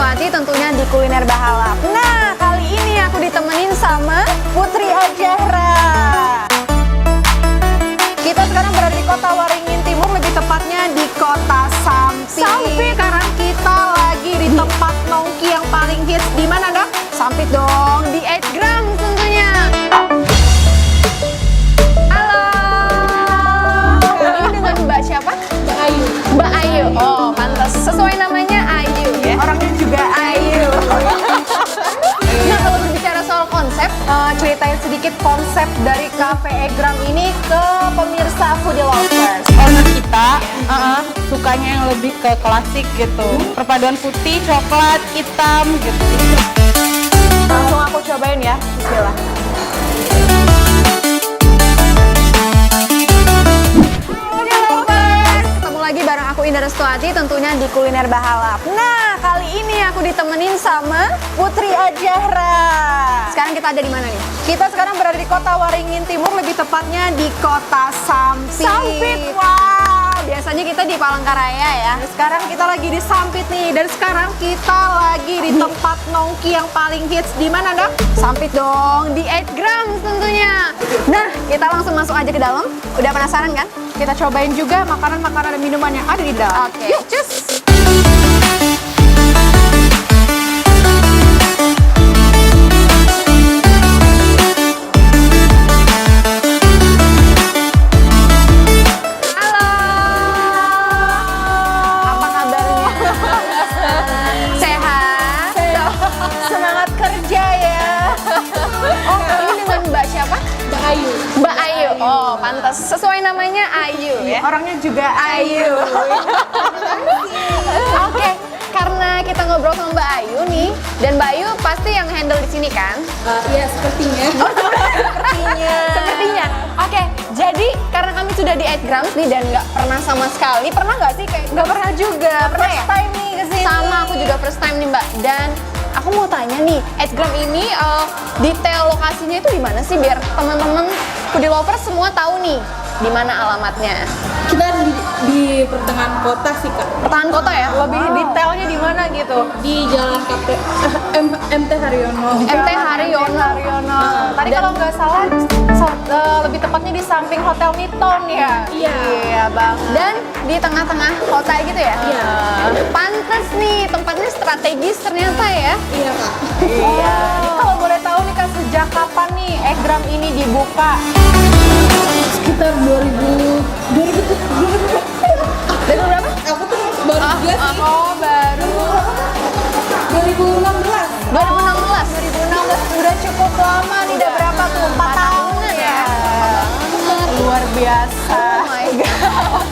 Restuati tentunya di Kuliner Bahalap. Nah, kali ini aku ditemenin sama Putri Azahra. Kita sekarang berada di Kota Waringin Timur, lebih tepatnya di Kota Sampit. Sampit, karena kita lagi di tempat nongki yang paling hits. Di mana, Dok? Sampit dong, di 8 Gram tentunya. Halo. Ini dengan Mbak siapa? Mbak Ayu. Mbak Ayu. Oh, pantas. Sesuai namanya Ayu ya. Orangnya juga Ayu. Nah, kalau berbicara soal konsep, ceritain sedikit konsep dari Cafe 8 Gram ini ke pemirsa foodie lovers. Owner kita sukanya yang lebih ke klasik gitu. Perpaduan putih, coklat, hitam gitu. Langsung aku cobain ya. Bismillah. Ketemu lagi bareng aku Indah Restuati tentunya di Kuliner Bahalap. Nah, kali ini aku ditemenin sama Putri Azahra. Sekarang kita ada di mana nih? Kita sekarang berada di Kota Waringin Timur, lebih tepatnya di Kota Sampit. Sampit, wah. Biasanya kita di Palangkaraya ya. Sekarang kita lagi di Sampit nih. Dan sekarang kita lagi di tempat nongki yang paling hits. Di mana, Dok? Sampit dong, di 8 Gram tentunya. Nah, kita langsung masuk aja ke dalam. Udah penasaran kan? Kita cobain juga makanan-makanan dan minuman yang ada di dalam. Oke. Yuk, cus! Halo! Apa kabarnya? Sehat? Semangat kerja ya! Oh, ini dengan Mbak siapa? Mbak Ayu. Mbak Ayu. Oh, pantas. Sesuai namanya Ayu ya. Orangnya juga Ayu. Oke, karena kita ngobrol sama Mbak Ayu nih, dan Mbak Ayu pasti yang handle di sini kan? Iya, sepertinya. Oh, sepertinya. Oke, jadi karena kami sudah di 8 Grams nih dan nggak pernah sama sekali, pernah nggak sih kayak? Nggak pernah juga. Pernah ya? First time nih kesini. Sama, aku juga first time nih Mbak. Dan aku mau tanya nih, 8 Gram ini detail lokasinya itu di mana sih biar teman-teman foodie lovers semua tahu nih di mana alamatnya. Kita di pertengahan kota sih, Kak. Pertahanan kota ya? Lebih detailnya di mana gitu? Di Jalan MT Haryono. MT Haryono. Tadi kalau nggak salah lebih tepatnya di samping Hotel Niton ya? Iya. Iya bang. Dan di tengah-tengah kota gitu ya? Iya. Pantes nih, tempatnya strategis ternyata ya? Iya, Kak. Iya. Kalau boleh tahu nih Kak, sejak kapan nih 8 Gram ini dibuka? Sekitar 2000 Dari berapa? aku tuh baru juga sih. Oh baru 2016. 2016 udah cukup lama nih, udah berapa tuh? 4 tahunan ya? Luar biasa. Oh my god.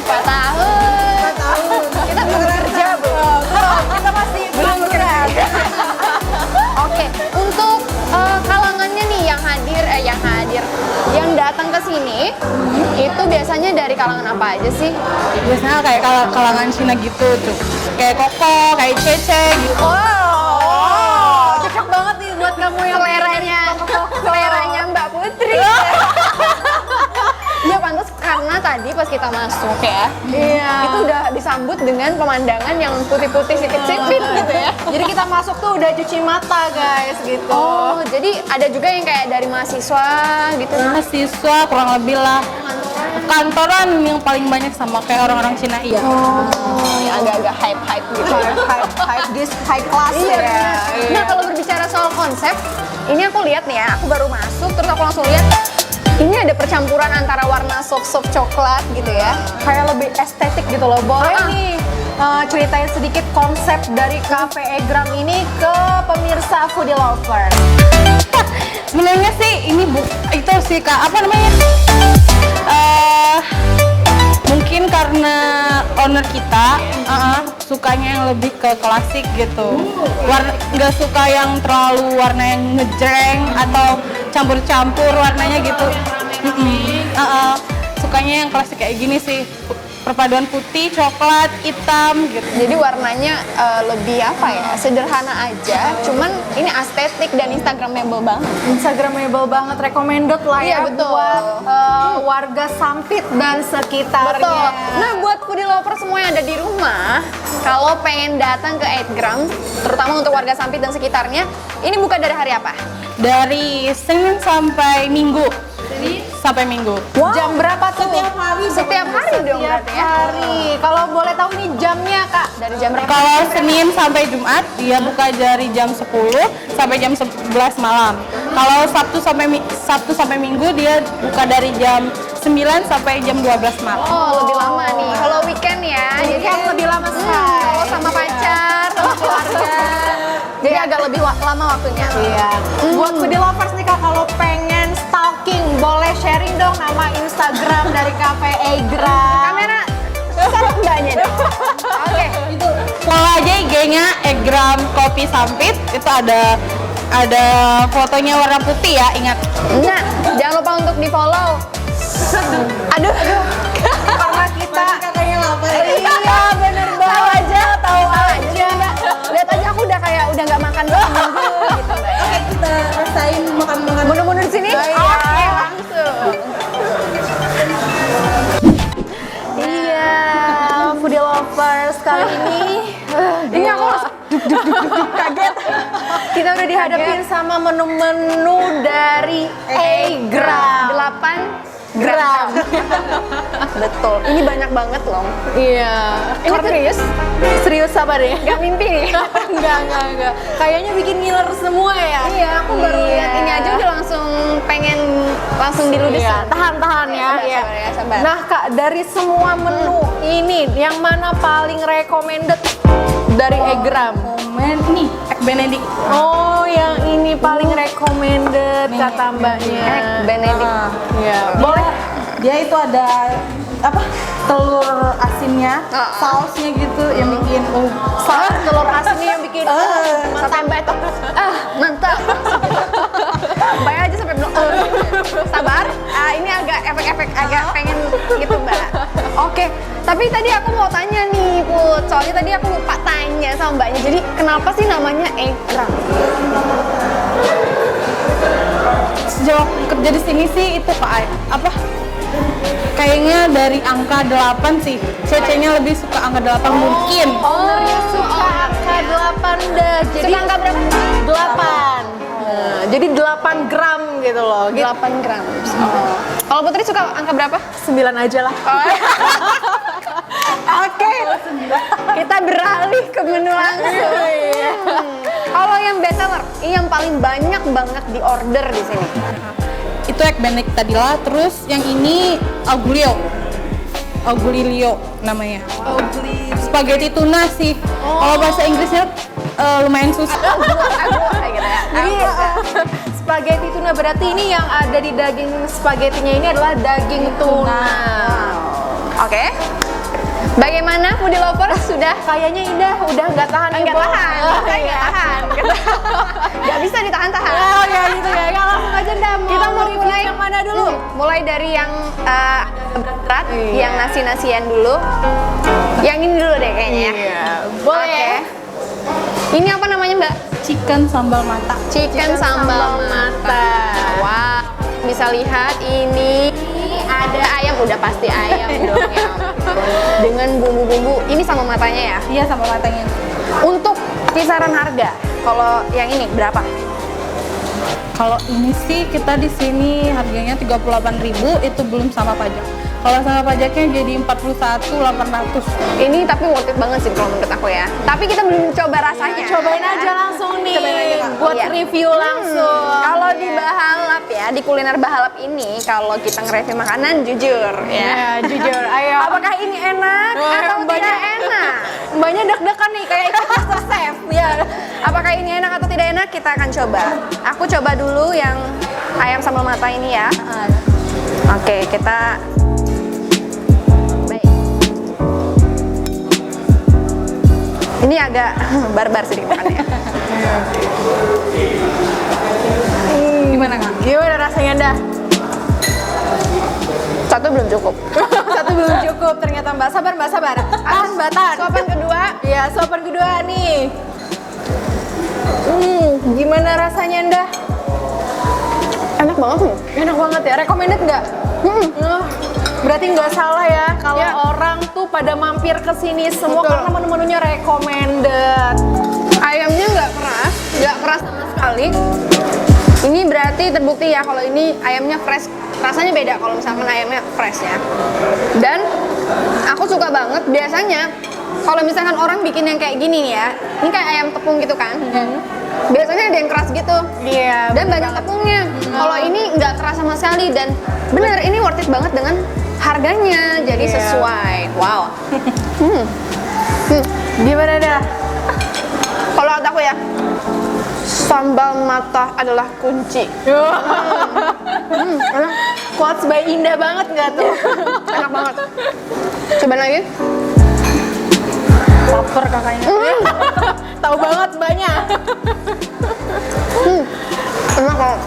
4 tahun. 4 tahun. Kita belum kerja, Bu. Kita masih belum kerja. Oke, untuk kalangannya nih yang datang ke sini, itu biasanya dari kalangan apa aja sih? Biasanya kayak kalangan Cina gitu tuh. Kayak Koko, kayak Cece gitu. Oh, cocok banget nih buat kamu yang seleranya Mbak Putri. Ya pantas, karena tadi pas kita masuk ya, itu udah disambut dengan pemandangan yang putih-putih sipit-sipit gitu ya. Jadi kita masuk tuh udah cuci mata guys gitu. Oh, jadi ada juga yang kayak dari mahasiswa gitu. Mahasiswa kurang lebih lah. Kantoran yang paling banyak sama kayak orang-orang Cina iya. Oh, yang agak-agak hype gitu. High class ya. Nah, kalau berbicara soal konsep, ini aku lihat nih ya, aku baru masuk terus aku langsung lihat ini ada percampuran antara warna sop coklat gitu ya. Kayak lebih estetik gitu loh. Boleh nih ceritain sedikit konsep dari Cafe 8 Gram ini ke pemirsa foodie lovers. Sebenarnya sih ini itu sih Kak, apa namanya? Mungkin karena owner kita sukanya yang lebih ke klasik gitu. Nggak suka yang terlalu warna yang ngejreng atau campur-campur warnanya gitu. Sukanya yang klasik kayak gini sih. Perpaduan putih, coklat, hitam gitu. Jadi warnanya lebih apa ya, sederhana aja, cuman ini estetik dan instagramable banget. Instagramable banget, recommended lah Iya, ya betul. buat warga Sampit dan sekitarnya. Betul. Nah, buat foodie lover semua yang ada di rumah, kalau pengen datang ke 8 Gram, terutama untuk warga Sampit dan sekitarnya, ini buka dari hari apa? Dari Senin sampai Minggu. Sampai Minggu. Wow. Jam berapa tuh? Setiap hari dong Setiap berarti ya? hari. Kalau boleh tahu ini jamnya, Kak? Dari jam berapa? Kalau Senin sampai Jumat dia buka dari jam 10 sampai jam 11 malam. Kalau Sabtu sampai Minggu dia buka dari jam 9 sampai jam 12 malam. Oh, lebih lama nih. Kalau weekend ya, jadi Jadi lebih lama sekali. kalau sama pacar, sama keluarga, jadi agak lebih lama waktunya. Iya. Buat foodie lovers nih Kak, kalau pengen stalking, boleh sharing dong nama Instagram dari Cafe Egram. Kamera, sama mbaknya dong. Oke. Follow aja IG-nya Egram Kopi Sampit. Itu ada fotonya warna putih ya, ingat. Nah, jangan lupa untuk di follow. Aduh. Karena kita katanya lapar. Iya, bener banget. Tahu aja. Lihat aja aku udah nggak makan seminggu gitu, Mbak. Oke, kita rasain makan-makan. Mundur-mundur di sini? Oh, iya. Oke, langsung. Iya, foodie lovers kali ini. Ini aku langsung kaget. Kita udah dihadapin sama menu-menu dari Egram. 8 gram. Betul. Ini banyak banget loh. Iya. Ini serius? Serius sabar ya? Gak mimpi nih. Enggak. Kayaknya bikin ngiler semua ya. Iya, aku baru Iya. lihat ini aja udah pengen langsung diludes. Iya, tahan ya. Sabar, Iya. sabar ya, sabar. Nah Kak, dari semua menu ini, yang mana paling recommended dari Egram? Komen nih, Egg Benedict. Oh, yang ini paling recommended kata mbaknya. Egg Benedict. Iya. Boleh. Dia itu ada apa? Telur asinnya, sausnya gitu yang bikin Saus telur asinnya yang bikin Sampai Mbak itu mantap. Mbak aja sampai bilang sabar. Ini agak efek-efek agak pengen gitu, Mbak. Oke, tapi tadi aku mau tanya nih, Put. Soalnya tadi aku lupa tanya sama Mbaknya. Jadi kenapa sih namanya Egram? sejak kerja di sini sih itu apa? Kayaknya dari angka 8 sih. Cece-nya lebih suka angka 8 mungkin. Ownernya suka angka 8 dah. Jadi Suka angka berapa? 8. Nah, jadi 8 gram gitu loh. 8 gram. Kalau Putri suka angka berapa? 9 aja lah. Oke, kita beralih ke menu langsung. Kalau yang bestseller, ini yang paling banyak banget di order di sini. Itu Egg Benedict tadi lah. Terus yang ini Augulilio namanya. Spaghetti tuna sih. Kalau bahasa Inggrisnya lumayan susah. Jadi spaghetti tuna berarti ini yang ada di daging spaghettinya ini adalah daging tuna. Oke. Bagaimana foodie lovers sudah? Kayaknya Indah udah nggak tahan ya, Nggak Bo? tahan, Oh, nggak iya. tahan. Nggak bisa ditahan-tahan. Oh ya gitu ya. Ya langsung aja dah. Kita mau review mulai yang mana dulu? Mulai dari yang berat, yang nasi-nasian dulu. Yang ini dulu deh kayaknya ya. Iya. Boleh. Oke. Ini apa namanya, Mbak? Chicken sambal mata. Chicken sambal mata. Wah, bisa lihat ini ada ayam, udah pasti ayam dong ya. Dengan bumbu-bumbu. Ini sama matanya ya. Iya, sambal matanya. Untuk kisaran harga, kalau yang ini berapa? Kalau ini sih kita di sini harganya 38.000 itu belum sama pajak. Kalau sama pajaknya jadi 41.800. Ini tapi worth it banget sih kalau menurut aku ya. Tapi kita belum coba rasanya. Cobain aja langsung nih. Cobain aja, Kak. Buat Iya. review langsung. Kalau di Bahalap ya, di kuliner Bahalap ini, kalau kita nge-review makanan jujur ya. Ya, jujur. Ayo. Apakah ini enak atau tidak enak? Mbaknya deg-degan nih kayak ikut master chef. Ya. Apakah ini enak atau tidak enak? Kita akan coba. Aku coba dulu yang ayam sambal mata ini ya. Oke, kita baik. Ini agak barbar sedikit makannya. Gimana, Kak? Gimana rasanya dah? Satu belum cukup. Satu belum cukup ternyata Mbak. Sabar Mbak, sabar. Tahan Mbak, tahan. Suapan kedua. Iya, suapan kedua nih. Gimana rasanya Ndah? Enak banget nih. Enak banget ya. Recommended nggak? Berarti nggak salah ya kalau Ya. orang tuh pada mampir ke sini semua Betul. karena menu-menunya recommended. Ayamnya nggak keras sama sekali. Ini berarti terbukti ya kalau ini ayamnya fresh. Rasanya beda kalau misalkan ayamnya fresh ya. Dan aku suka banget biasanya kalau misalkan orang bikin yang kayak gini nih ya, ini kayak ayam tepung gitu kan. Biasanya ada yang keras gitu. Iya. Dan banyak tepungnya. Kalau ini nggak keras sama sekali dan bener ini worth it banget dengan harganya. Jadi Iya. sesuai. Wow. Gimana dah? Kalau kata aku ya, sambal mata adalah kunci. Enak, Quotes by Indah banget nggak tuh? enak banget. Coba lagi. Lapar kakaknya. Tahu banget banyak. Enak banget.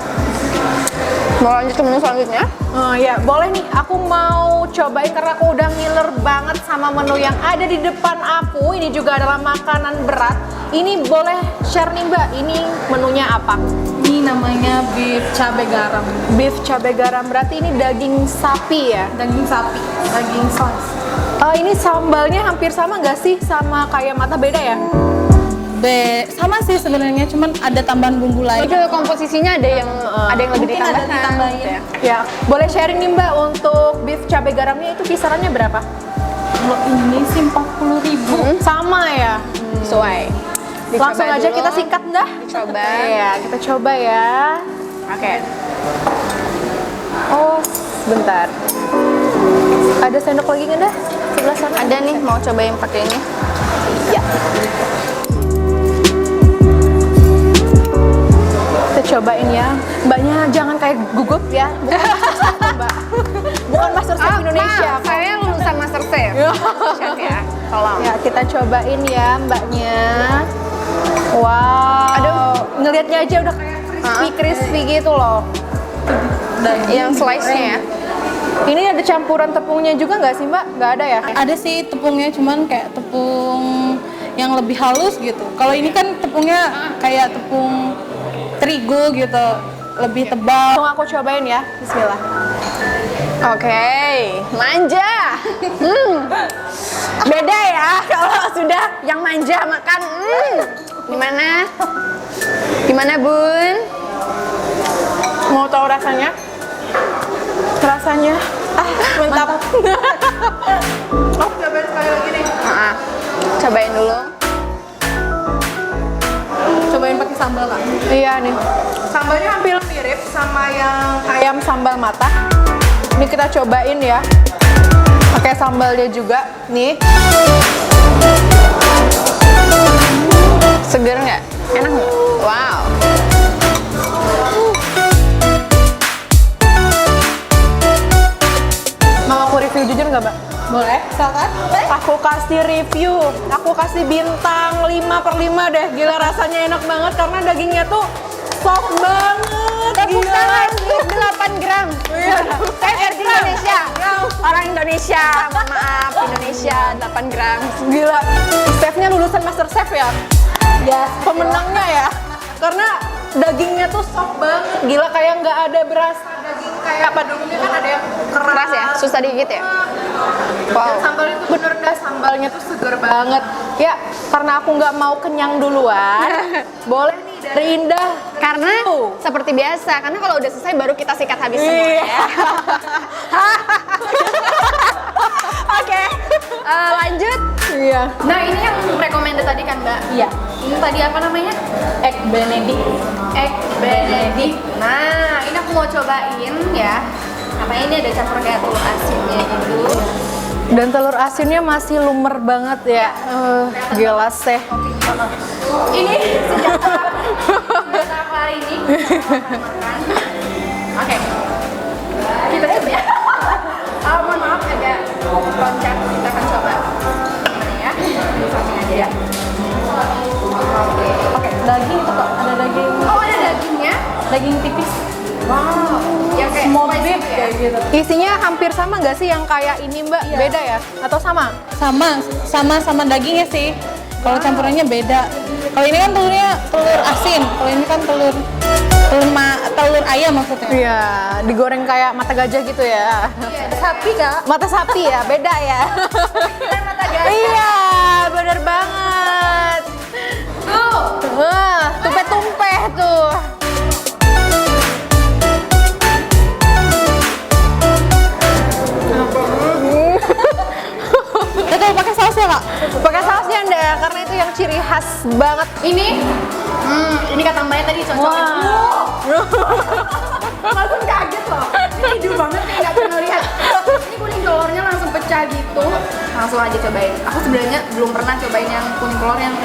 Mau lanjut ke menu selanjutnya? Oh ya, boleh nih. Aku mau cobain karena aku udah ngiler banget sama menu yang ada di depan aku. Ini juga adalah makanan berat. Ini boleh share nih Mbak, ini menunya apa? Ini namanya beef cabai garam. Beef cabai garam, berarti ini daging sapi ya? Daging sapi, daging slice. Ini sambalnya hampir sama nggak sih sama kayak mata, beda ya? Sama sih sebenarnya, cuman ada tambahan bumbu lain. Itu komposisinya ada yang lebih Mungkin ada ditambahkan. ditambahin. gitu ya. Ya, boleh sharing nih Mbak untuk beef cabai garamnya itu kisarannya berapa? Kalau ini sih 40.000. Sama ya? Sesuai. Dicoba Langsung aja dulu. kita sikat dah. Coba. Iya, kita coba ya. Oke. Oh, bentar. Ada sendok lagi nggak dah? Sebelah sana. Ada nih, mau coba yang pakai ini. Ya. Kita cobain ya. Mbaknya jangan kayak gugup ya. Bukan Masterchef, Mbak. Bukan Masterchef Indonesia. Maaf, saya lulusan Masterchef. Chef ya, tolong. Ya, kita cobain ya mbaknya. Wow. Aduh. Ngelihatnya aja udah kayak crispy gitu loh. Yang slice-nya ya. Ini ada campuran tepungnya juga nggak sih mbak? Nggak ada ya? Ada sih tepungnya, cuman kayak tepung yang lebih halus gitu. Kalau ini kan tepungnya kayak tepung terigu gitu, lebih tebal. Langsung aku cobain ya. Bismillah. Oke, manja. Beda ya kalau sudah yang manja makan. Gimana? Gimana Bun? Mau tahu rasanya? Rasanya mantap. Oh, cobain sekali lagi nih. Cobain dulu. Cobain pakai sambal lah. Iya nih. Sambalnya hampir mirip sama yang ayam sambal mata. Ini kita cobain ya. Pakai sambalnya juga. Nih. Seger nggak? Enak nggak? Wow. Mau aku review jujur nggak, Mbak? Boleh, silakan. Aku kasih review. Aku kasih bintang 5/5 deh. Gila rasanya enak banget karena dagingnya tuh soft banget. Tepuk Gila. tangan untuk 8 gram. Saya versi Indonesia. Orang Indonesia, mohon maaf. Indonesia 8 gram. Gila. Chefnya lulusan Masterchef ya? Ya, Pemenangnya ya. Karena dagingnya tuh soft banget. Gila kayak nggak ada berasa daging kayak pada umumnya kan ada yang Keras ya? Susah digigit ya? Wow. Sambal itu bener dah, sambalnya tuh seger banget. Ya, karena aku nggak mau kenyang duluan, boleh nih dari Indah. Karena seperti biasa, karena kalau udah selesai baru kita sikat habis semua Iya. ya. Oke, lanjut. Iya. Nah ini yang recommended tadi kan Mbak? iya. Ini tadi apa namanya? Egg Benedict. Egg Benedict. Nah ini aku mau cobain ya. Katanya ini ada campur kayak telur asinnya gitu. Dan telur asinnya masih lumer banget ya. Gila sih. Ini sejak hari ini makan. Oke. Kita coba ya. Mohon maaf agak loncat. Kita akan coba. Gimana ya? Samping aja ya. Oke, daging itu kok ada daging, Oh ada dagingnya? daging tipis. Wow. Yang kayak Small spicy beef gitu ya? kayak gitu. Isinya hampir sama nggak sih yang kayak ini Mbak? Iya. Beda ya? Atau sama? Sama dagingnya sih. Kalau campurannya beda. Kalau ini kan telurnya telur asin, kalau ini kan telur telur ayam maksudnya. Iya, digoreng kayak mata gajah gitu ya. Sapi kak. Mata sapi ya, beda ya. Mata gajah. Iya, bener banget. Tuh. Tumpeh-tumpeh tuh. Itu pakai sausnya kak? Pakai sausnya Anda, karena itu yang ciri khas banget. Ini kata mbaknya tadi cocok. Langsung kaget loh. Ini hidup banget nih, nggak pernah lihat. Ini kuning telurnya langsung pecah gitu. Langsung aja cobain. Aku sebenarnya belum pernah cobain yang kuning telur yang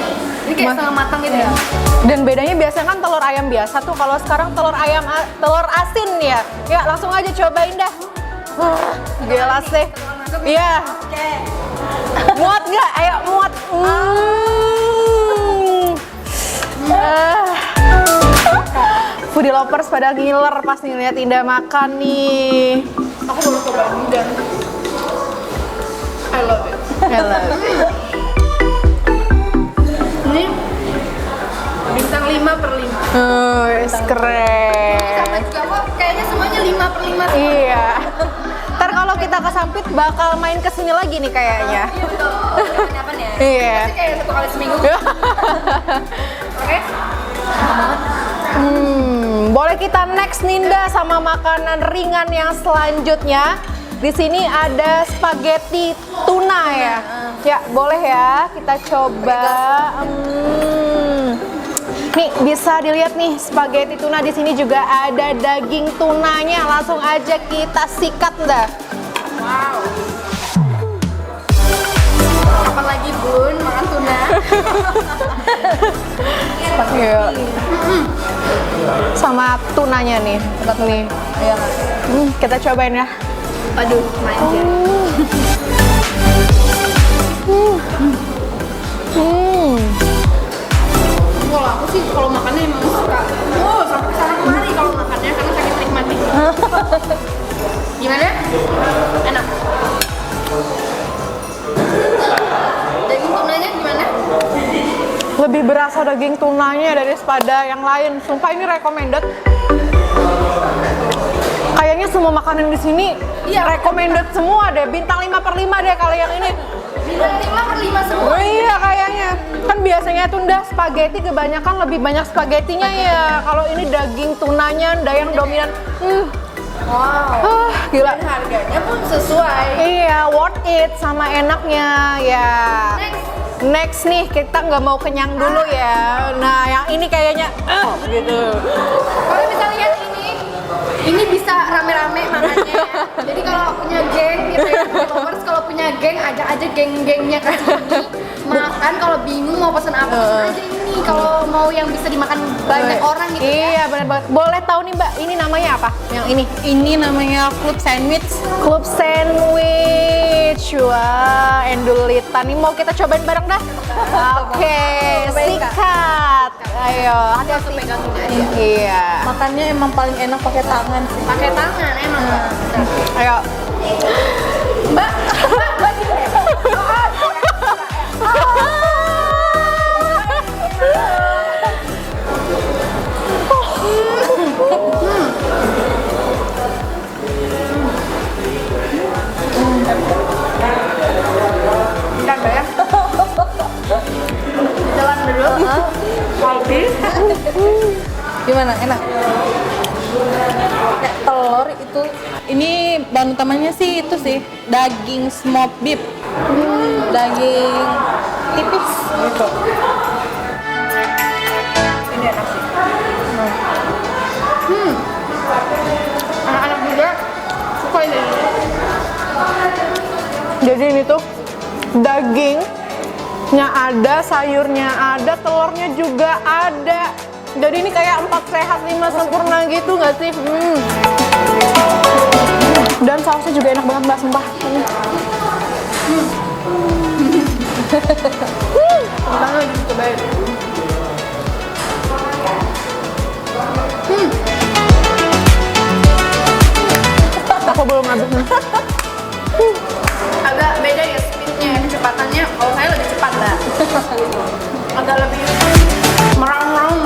ini kayak setengah matang gitu ya. Dan bedanya biasanya kan telur ayam biasa tuh, kalau sekarang telur asin ya. Ya langsung aja cobain dah. Gila sih. Iya. Oke. Muat nggak? Ayo muat. Foodie lovers pada ngiler pas nih lihat Indah makan nih. Aku baru cobain dan I love it. Ini bintang 5/5. Keren. Sama juga kok kayaknya semuanya 5/5. Iya. Ntar kalau kita ke Sampit bakal main kesini lagi nih kayaknya. Iya betul. Kapan ya? Iya. Pasti kayak 1 kali seminggu. Oke. Boleh kita next Ninda sama makanan ringan yang selanjutnya. Di sini ada spaghetti tuna ya. Ya, boleh ya. Kita coba. Nih, bisa dilihat nih spaghetti tuna di sini juga ada daging tunanya. Langsung aja kita sikat dah. Wow. Kapan lagi Bun makan tuna? Iya. Sama tunanya nih. Nih. Iya. Kita cobain ya. Aduh, manja. Kalau aku sih kalau makannya emang suka. Sampai kesana kemari kalau makannya karena saking nikmati. Gimana? Enak. Daging tunanya gimana? Lebih berasa daging tunanya daripada yang lain. Sumpah ini recommended. Kayaknya semua makanan di sini recommended semua deh. Bintang 5/5 deh kalau yang ini. Bintang 5/5 semua. Oh iya kayaknya. Kan biasanya tuh udah spaghetti kebanyakan lebih banyak spagettinya ya. Kalau ini daging tunanya udah yang dominan. Wow. Gila. Dan harganya pun sesuai. Iya, worth it sama enaknya ya. Next nih, kita nggak mau kenyang dulu ya. Nah, yang ini kayaknya gitu. Kalau misalnya ini bisa rame-rame makannya. Jadi kalau punya geng gitu ya, followers kalau punya geng ajak aja geng-gengnya ke sini makan. Kalau bingung mau pesan apa pesan aja ini. Kalau mau yang bisa dimakan banyak orang gitu. Iya, benar banget. Boleh tahu nih Mbak, ini namanya apa? Yang ini? Ini namanya club sandwich. Club sandwich. Wah, endulitan. Ini mau kita cobain bareng dah. Oke, sikat. Ayo, Hati-hati pegang ini aja. iya. Makannya emang paling enak pakai tangan sih. Pakai tangan emang Mbak. Ayo. Mbak gini deh. Bentar Mbak ya. Jalan dulu. Gimana? Enak? Kayak telur itu. Ini bahan utamanya sih itu sih daging smoked beef. Daging tipis gitu. Ini enak sih. Anak-anak juga suka ini. Jadi ini tuh dagingnya ada, sayurnya ada, telurnya juga ada. Jadi ini kayak 4 sehat 5 sempurna gitu nggak sih? Dan sausnya juga enak banget Mbak, sumpah. Gimana lagi cobain? Aku belum habis nih. Agak beda ya speednya, kecepatannya. Kalau saya lebih cepat Mbak. Agak lebih merang-merang.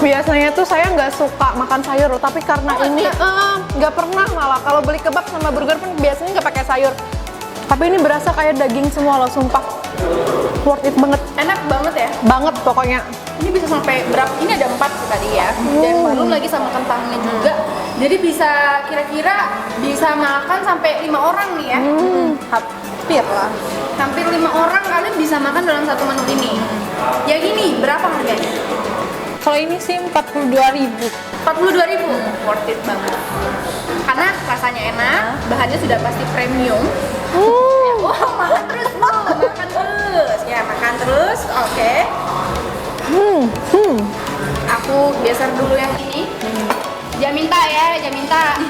Biasanya Sebenarnya tuh saya nggak suka makan sayur, tapi karena ini nggak pernah malah. Kalau beli kebab sama burger pun biasanya nggak pakai sayur. Tapi ini berasa kayak daging semua loh, sumpah. Worth it banget. Enak banget ya. Banget pokoknya. Ini bisa sampai berapa? Ini ada 4 tadi ya. Dan baru lagi sama kentangnya juga. Jadi bisa kira-kira bisa makan sampai 5 orang nih ya. Hampir lah. Hampir 5 orang kalian bisa makan dalam satu menu ini. Ya gini, berapa harganya? Kalau ini sih 42.000. 42.000, worth it banget. Karena rasanya enak, bahannya sudah pasti premium. Wah, makan terus Bu, makan terus. Ya, makan terus. Oke. Aku geser dulu yang ini. Jaminta ya, jaminta.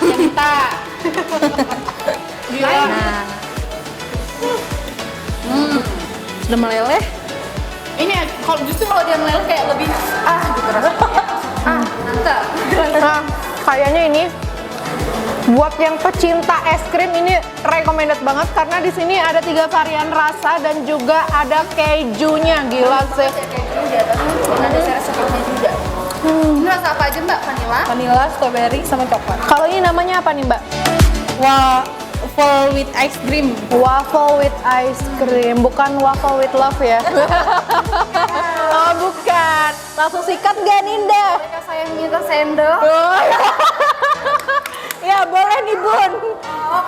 Gila. Sudah meleleh. Ini kalau justru kalau dia meleleh kayak lebih gitu rasanya. Mantap. Nah, kayaknya ini buat yang pecinta es krim ini recommended banget karena di sini ada 3 varian rasa dan juga ada kejunya. Gila sih. Keju di atasnya ada resepnya juga. Ini rasa apa aja Mbak? Vanilla? Vanilla, strawberry, sama coklat. Kalau ini namanya apa nih, Mbak? Waffle with ice cream. Waffle with ice cream, bukan waffle with love ya? Oh, bukan. Langsung sikat nggak, Ninda? Mereka saya minta sendok. Ya, boleh nih, Bun.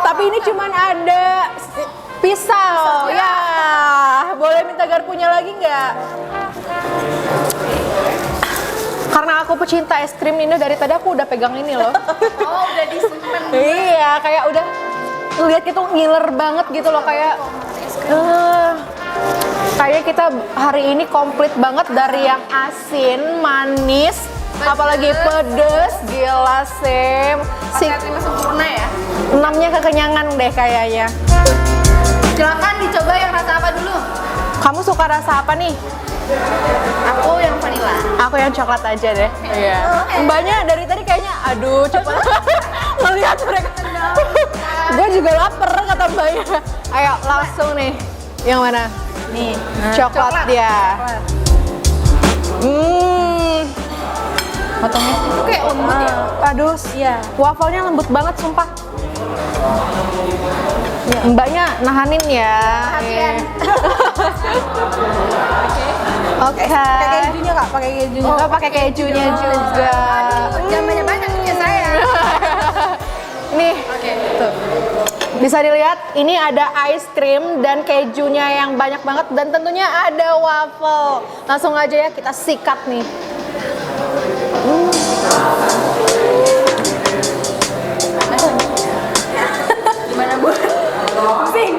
Tapi ini cuman ada pisau. Ya, boleh minta garpunya lagi nggak? Karena aku pecinta es krim, Ninda, dari tadi aku udah pegang ini loh. Oh, udah disimpan. Iya, kayak udah lihat itu ngiler banget gitu loh, kayak kayak kita hari ini komplit banget dari yang asin, manis, apalagi pedes, gila sih. Pakai sempurna ya. 6-nya kekenyangan deh kayaknya. Silakan dicoba yang rasa apa dulu? Kamu suka rasa apa nih? Aku yang vanilla. Aku yang coklat aja deh. Iya. Mbaknya dari tadi kayaknya, aduh cepet ngeliat mereka. Gue juga lapar kata mbaknya. Ayo langsung nih. Yang mana? Nih. Coklat dia. Potongnya Itu kayak lembut ya. Aduh, Iya. wafelnya lembut banget sumpah. Mbaknya nahanin ya. Hatian. Oke. pakai kejunya Kak, pakai kejunya. Oh, pakai kejunya juga. Jangan banyak-banyak punya saya. Nih, Oke, tuh. bisa dilihat ini ada ice cream dan kejunya yang banyak banget dan tentunya ada waffle. Langsung aja ya kita sikat nih. Gimana Bu? Pusing.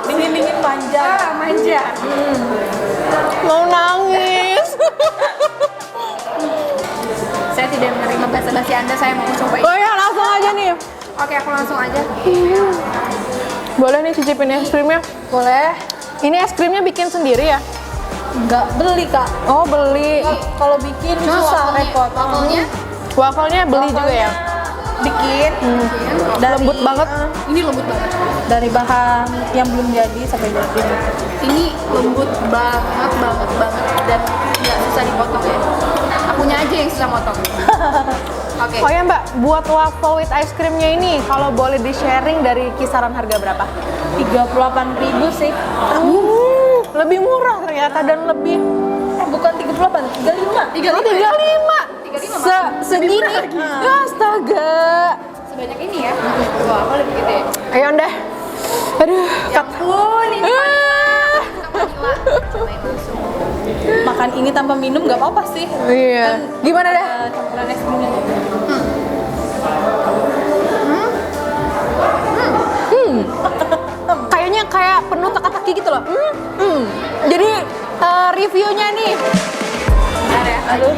Dingin-dingin panjang. Manja. Mau nangis. Saya tidak menerima basa-basi Anda, saya mau coba. Oh ya, langsung aja nih. Oke, aku langsung aja. Boleh nih cicipin es krimnya? Boleh. Ini es krimnya bikin sendiri ya? Enggak beli Kak. Oh, beli. Kalau bikin Cuma susah repot. wafelnya Wafelnya beli juga ya? Bikin Lembut banget. ini lembut banget. dari bahan yang belum jadi sampai jadi. Ini lembut banget dan nggak susah dipotong ya. Akunya aja yang susah motong. Oke. Oh ya Mbak, buat waffle with ice creamnya ini kalau boleh di-sharing dari kisaran harga berapa? 38.000 sih. Lebih murah ternyata dan lebih Bukan 38, 35. 35. Segini. Astaga. Sebanyak ini ya. Wah, apa lebih gede? Ayo deh. Aduh, Ampun, ini Makan ini tanpa minum nggak apa-apa sih. iya. Gimana deh? Campuran es krimnya. Kayaknya kayak penuh teka-teki gitu loh. Jadi reviewnya nih. benar ya. Aduh.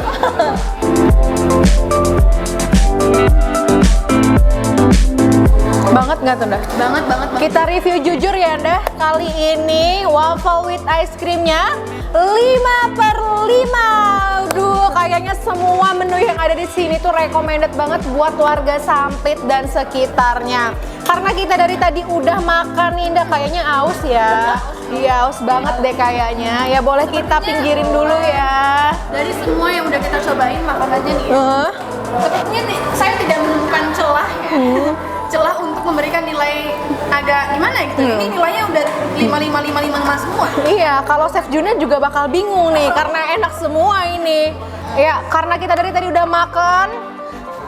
Banget nggak tuh, Dah? Banget, banget, banget. Kita review jujur ya, Dah. Kali ini waffle with ice creamnya 5/5. Aduh, kayaknya semua menu yang ada di sini tuh recommended banget buat warga Sampit dan sekitarnya. Karena kita dari tadi udah makan nih, Dah, kayaknya aus ya. Iya, aus banget deh kayaknya. Ya boleh kita pinggirin dulu ya. Dari semua yang udah kita cobain makanannya nih, sepertinya nih saya tidak menemukan celah ya. Celah untuk memberikan nilai agak gimana gitu. Ini nilainya udah 5 semua. Iya, kalau Chef Junnya juga bakal bingung nih karena enak semua ini. Ya, karena kita dari tadi udah makan,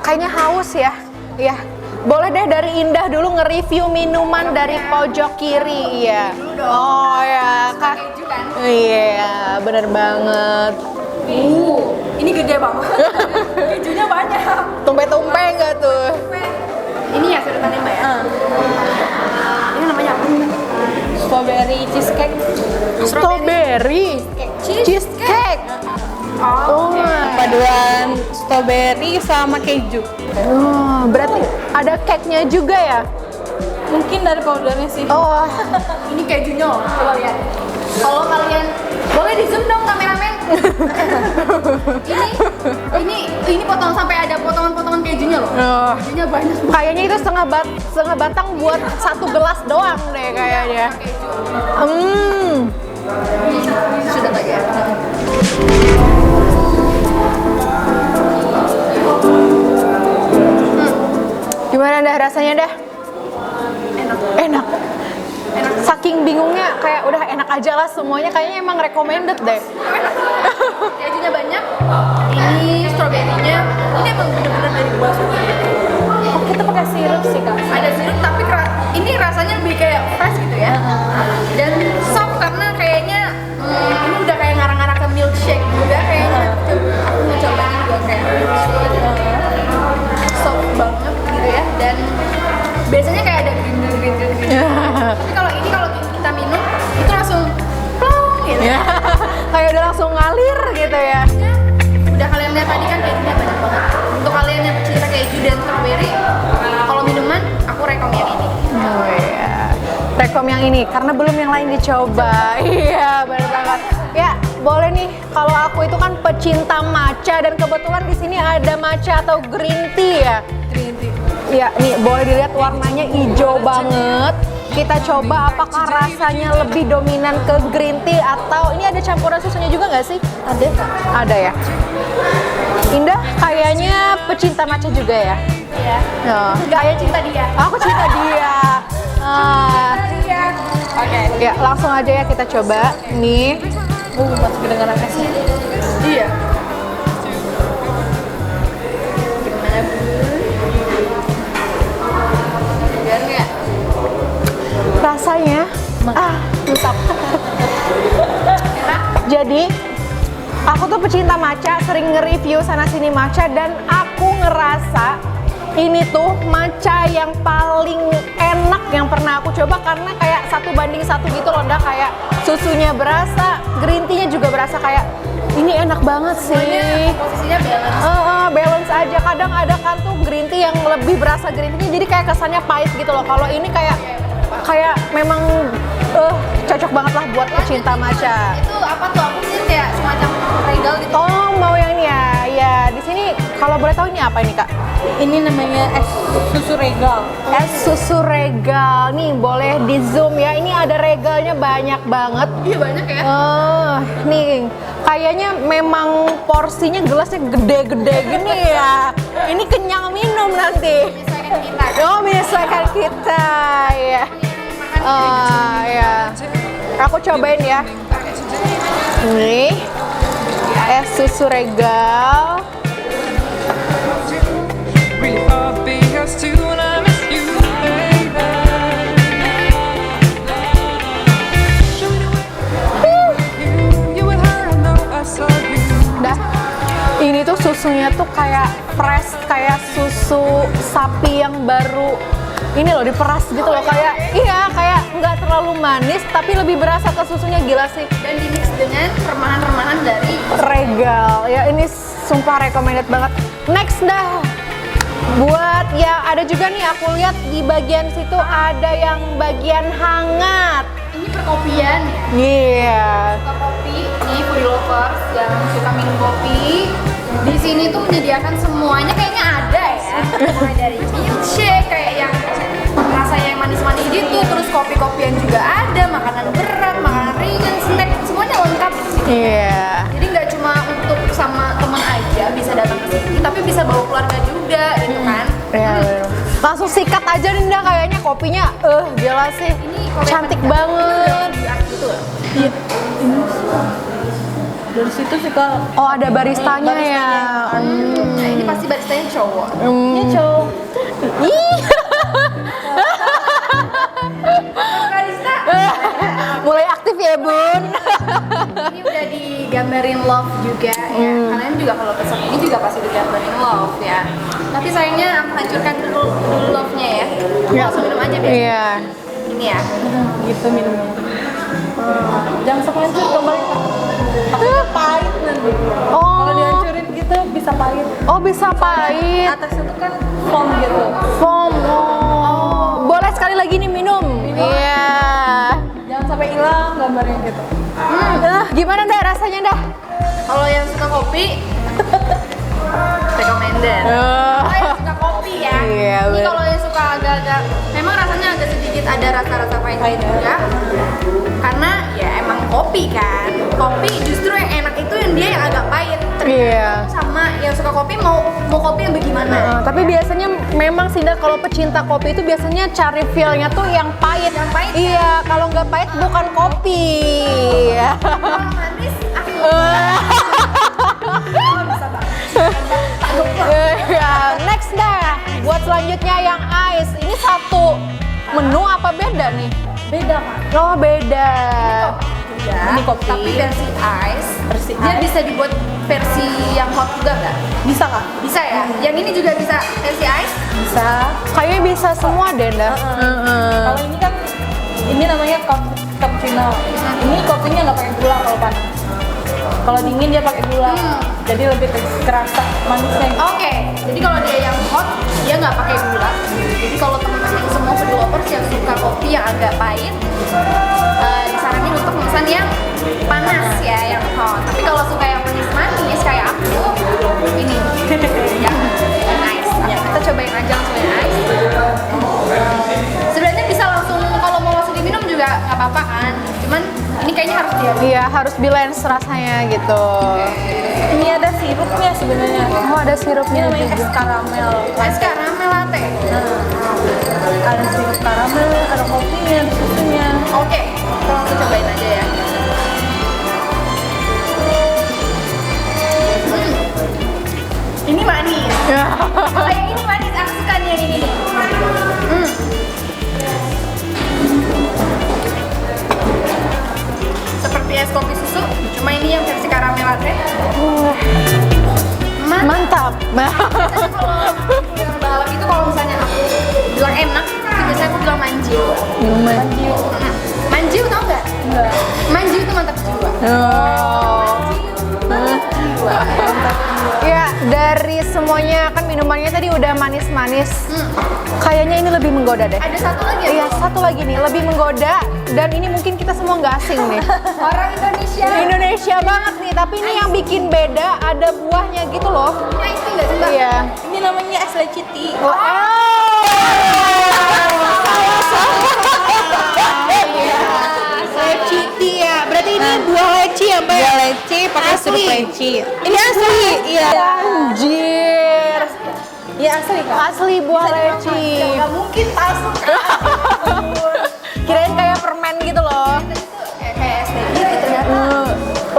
kayaknya haus ya. Ya, boleh deh dari Indah dulu nge-review minuman dari pojok kiri. Iya. Oh ya, Kak. Keju kan? Iya, bener banget. Ini gede banget. Kejunya banyak. Tumpe-tumpe nggak tuh? Ini ya sedotannya Mbak ya. Ini namanya apa? Strawberry cheesecake. Strawberry cheesecake. Oh, Paduan strawberry sama keju. oh, berarti ada cake-nya juga ya? Mungkin dari powdernya sih. Oh, Ini kejunya loh, coba lihat. Kalau kalian boleh di zoom dong kameramen. ini potong sampai ada potongan-potongan kejunya loh. oh. Kejunya banyak. Kayaknya itu setengah batang buat satu gelas doang deh kayaknya. Sudah tak ya? Gimana dah rasanya dah? Enak. Saking bingungnya kayak udah enak aja lah semuanya, kayaknya emang recommended deh. Kejunya banyak. Ini stroberinya. Ini emang bener-bener dari buah strawberry. Oh, kita pakai sirup sih Kak. Ada sirup tapi ini rasanya lebih kayak fresh gitu ya. Dan soft karena kayaknya ini udah kayak ngarang-ngarang ke milkshake juga kayaknya. Aku mau cobain juga kayak milkshake. Soft banget gitu ya. Dan biasanya kayak ada green. Tapi kalau kita minum itu langsung plong gitu. Ya, kayak udah langsung ngalir gitu ya. Udah kalian lihat tadi kan kejunya banyak banget. Untuk kalian yang pecinta keju dan strawberry, kalau minuman aku rekom yang ini. Oh iya, rekom yang ini karena belum yang lain dicoba. Iya, benar banget. Ya, boleh nih. Kalau aku itu kan pecinta matcha dan kebetulan di sini ada matcha atau green tea ya. Green tea. Ya, nih boleh dilihat warnanya hijau banget. Kita coba apakah rasanya lebih dominan ke green tea atau ini ada campuran susunya juga nggak sih? Ada. Ada ya. Indah kayaknya pecinta matcha juga ya. Iya. Oh. Kayak cinta dia. Aku cinta dia. Oke. Ya, langsung aja ya kita coba. Nih. Masih kedengaran esnya. Iya. Gimana Bu? Segar nggak? Rasanya mantap. Jadi aku tuh pecinta matcha, sering nge-review sana sini matcha dan aku ngerasa ini tuh matcha yang paling enak yang pernah aku coba karena kayak 1:1 gitu loh, Dah. Kayak susunya berasa, green tea-nya juga berasa, kayak ini enak banget sih. Posisinya balance. Balance aja. Kadang ada kan tuh green tea yang lebih berasa green tea-nya jadi kayak kesannya pahit gitu loh. Kalau ini kayak memang cocok banget lah buat pecinta matcha. Itu apa tuh? Aku sih kayak semacam regal gitu. Oh, mau yang ini ya? Ya, di sini kalau boleh tahu ini apa ini, Kak? Ini namanya es susu regal. Es susu regal. Nih, boleh di zoom ya. Ini ada regalnya banyak banget. Iya banyak ya. Nih, kayaknya memang porsinya gelasnya gede-gede gini ya. Ini kenyang minum nanti. Menyesuaikan kita. Oh, menyesuaikan kita ya. Ya. Aku cobain ya. Nih, es susu regal. Really far because too when I miss you, baby. Show me the way. You and her, I know I saw you. Dah, ini tuh susunya tuh kayak fresh, kayak susu sapi yang baru ini loh diperas gitu loh, kayak iya kayak nggak terlalu manis tapi lebih berasa ke susunya, gila sih. Dan di mix dengan remahan-remahan dari Regal ya, ini sumpah recommended banget. Next dah, Buat ya ada juga nih aku lihat di bagian situ ada yang bagian hangat. Ini perkopian ya. Iya. Suka kopi, nih foodie lovers yang suka minum kopi. Di sini tuh menyediakan semuanya kayaknya ada ya. Mulai dari milkshake kayak yang rasanya yang manis-manis gitu, terus kopi-kopian juga ada, makanan berat, makanan ringan, snack, semuanya lengkap di sini. Iya. Jadi nggak cuma untuk sama teman aja bisa datang ke sini, tapi bisa bawa keluarga juga gitu kan. Iya. Langsung sikat aja nih Nda, kayaknya kopinya gila sih. Ini kopi Cantik apa? banget. Ini udah gitu loh. Dari situ sih kalau Oh, ada baristanya ya. Nah, ini pasti baristanya cowok. ini cowok. Barista. Mulai aktif ya, Bun. Ini udah digambarin love juga ya. Kalian juga kalau pesan ini juga pasti digambarin love ya. Tapi sayangnya aku hancurkan dulu love-nya ya. Langsung minum aja biar. Iya. Ini ya. Gitu minumnya. Jangan sok hancur kembali. Takutnya pahit nanti. Kalau Oh. dihancurin gitu bisa pahit. Oh, bisa pahit. Atasnya tuh kan foam gitu. Foam. Oh. Boleh sekali lagi nih minum. Iya. Jangan sampai hilang gambarnya gitu. Gimana dah rasanya dah? Kalau yang suka kopi recommended. Kalau yang suka kopi ya. Iya, Ini bener. kalau yang suka agak-agak memang rasanya agak sedikit ada rasa-rasa pahit juga. Karena ya emang kopi kan. Kopi justru yang enak itu yang dia yang agak pahit. Iya. Sama yang suka kopi mau kopi yang bagaimana? Tapi biasanya memang sih Nda, kalau pecinta kopi itu biasanya cari feel-nya tuh yang pahit. Yang pahit, Iya, kalau nggak pahit bukan kopi. Kalau manis aku bisa banget. Iya, next dah. Buat selanjutnya yang ice. Ini satu menu apa beda nih? Beda kan? Oh, beda. Ya, Ini kopi. tapi versi ice. Versi Dia ice. bisa dibuat versi yang hot juga nggak? Bisa kah? Bisa ya. Yang ini juga bisa versi ice. Bisa. Kayaknya bisa semua deh, Nda. Kalau ini kan ini namanya cappuccino. Ini kopinya nggak pakai gula kalau panas. Kalau dingin dia pakai gula. Jadi lebih kerasa manisnya. Gitu. Oke, jadi kalau dia yang hot, dia nggak pakai gula. Jadi kalau teman-teman semua food lovers yang suka kopi yang agak pahit, disaranin untuk pesan yang panas ya, yang hot. Tapi kalau suka yang manis-manis kayak aku, ini ya, yang ice. Kita cobain aja langsung yang ice. Sebenarnya bisa langsung kalau mau langsung diminum juga nggak apa-apa kan. Cuman ini kayaknya harus dia. Iya, harus balance rasanya gitu. Ini ada sirupnya sebenarnya. Oh, ada Ini sirupnya namanya juga. es karamel. Es caramel latte. Ada sirup karamel, ada kopinya, ada susunya. Oke, kita langsung cobain aja ya. Ini manis. Kalau yang ini manis, aku suka nih yang ini nih. Seperti es kopi susu, cuma ini yang versi karamel latte. Mantap. Biasanya kalau yang balap itu kalau misalnya aku bilang enak, itu biasanya aku bilang manjiu. Manjiu. Manjiu tau nggak? Enggak. Manjiu itu mantap jiwa. Oh. Jiwa. Ya, dari semuanya kan minumannya tadi udah manis-manis. Kayaknya ini lebih menggoda deh. Ada satu lagi ya? Iya, satu lagi nih, lebih menggoda dan ini mungkin kita semua nggak asing nih. Orang Indonesia. Indonesia banget nih, tapi ini yang bikin beda ada buahnya gitu loh. Nah, itu nggak sih Mbak? Iya. Ini namanya es leci tea. Leci tea ya. Berarti ini buah leci ya, Mbak? Buah leci pakai Asli? sirup leci. Ini asli? Iya. Anjir. Iya asli kak. Asli buah leci. Nggak mungkin palsu. Kirain kayak permen gitu loh. Kayak es leci ternyata.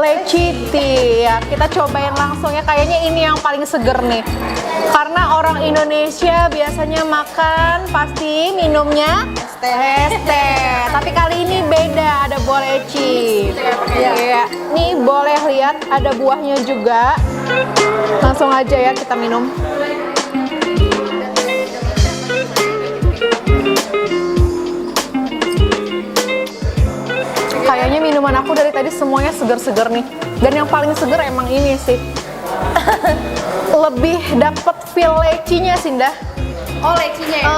Leci tea ya, kita cobain langsung ya. Kayaknya ini yang paling seger nih. Karena orang Indonesia biasanya makan pasti minumnya es teh. Tapi kali ini beda, ada buah leci. Iya. Nih boleh lihat ada buahnya juga. Langsung aja ya kita minum. Kayaknya minuman aku dari tadi semuanya seger-seger nih. Dan yang paling seger emang ini sih. lebih dapet feel lecinya sih, Dah. Oh, lecinya ya?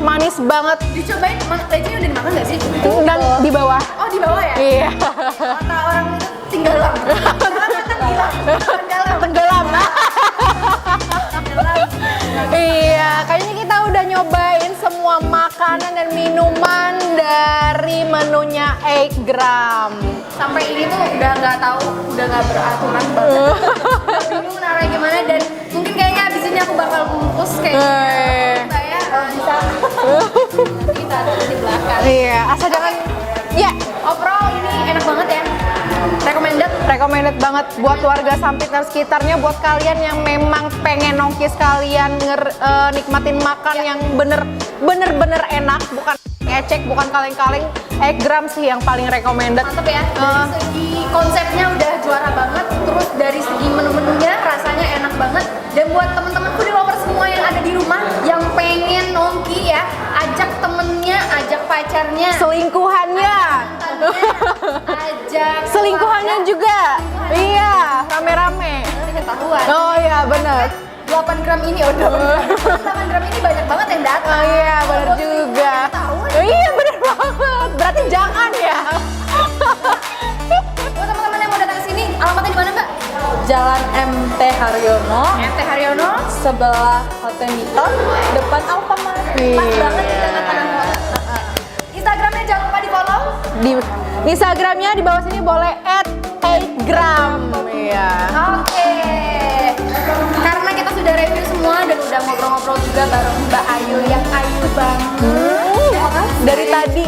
Manis banget. Dicobain, lecinya udah dimakan nggak sih? Dan di bawah. Oh, di bawah ya? Iya. Mata orang itu tenggelam. Tenggelam. Tenggelam. Iya, kayaknya kita udah nyobain semua makanan dan minuman dari menunya Egggram. Sampai ini tuh udah nggak tahu, udah nggak beraturan banget. Udah bingung naruhnya gimana, dan mungkin kayaknya abis ini aku bakal bungkus kayak saya bisa nanti kita ada di belakang. Iya, asal jangan. Ya, Overall ini enak banget ya. recommended banget buat warga Sampit dan sekitarnya, buat kalian yang memang pengen nongki sekalian nikmatin makan yang bener-bener enak, bukan ecek, bukan kaleng-kaleng. Egggram sih yang paling recommended. Mantep ya. Dari segi konsepnya udah juara banget, terus dari segi menu-menunya rasanya enak banget. Dan buat temen-temen foodie lover semua yang ada di rumah yang pengen nongki ya, ajak temennya, ajak pacarnya, Selingkuhannya. ajak Selingkuhannya juga. Iya, rame-rame. nanti ketahuan. Oh iya, bener. 8 gram ini, 8 gram ini banyak banget yang datang. Oh iya, bener juga. Iya, bener banget. Berarti jangan ya. Buat teman-teman yang mau datang ke sini, alamatnya di mana, Mbak? Jalan MT Haryono, MT Haryono, sebelah Hotel Niton, depan Alfamart. pas banget di tengah-tengah kota. Instagramnya jangan lupa di follow. Di Instagramnya di bawah sini boleh @8gram. Iya. Oke. Karena kita sudah review semua dan udah ngobrol-ngobrol juga bareng Mbak Ayu yang ayu banget. Dari tadi.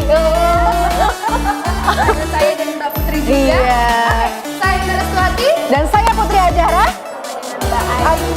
Ada saya dan Mbak Putri juga. Iya. Oke, saya Indra Restuati. Dan saya Putri Ajara. Mbak Ayu.